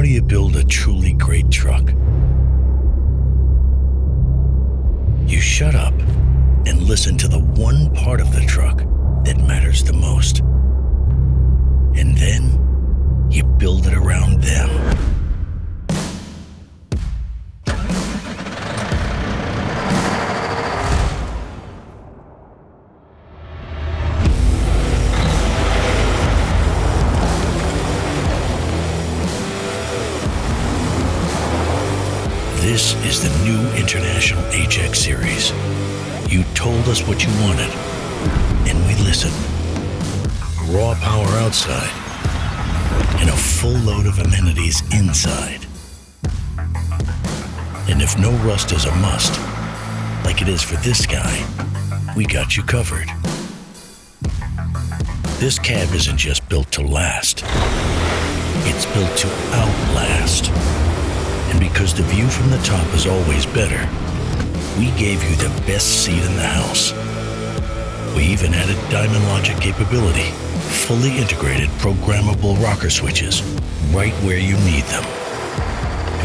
do you build a truly great truck? You shut up and listen to the one part of the truck that matters the most. And then you build it around them. This is the new International HX Series. You told us what you wanted, and we listened. Raw power outside, and a full load of amenities inside. And if no rust is a must, like it is for this guy, we got you covered. This cab isn't just built to last, it's built to outlast. And because the view from the top is always better, we gave you the best seat in the house. We even added Diamond Logic capability, fully integrated programmable rocker switches right where you need them.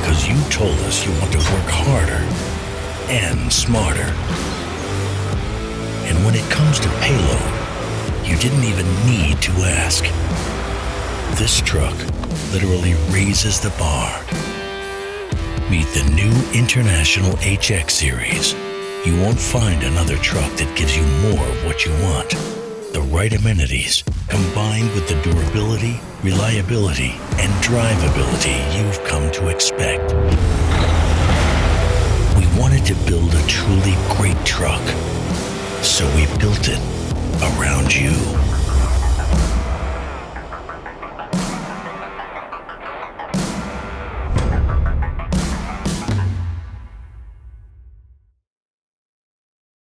Because you told us you want to work harder and smarter. And when it comes to payload, you didn't even need to ask. This truck literally raises the bar. Meet the new International HX Series. You won't find another truck that gives you more of what you want. The right amenities, combined with the durability, reliability, and drivability you've come to expect. We wanted to build a truly great truck, so we built it around you.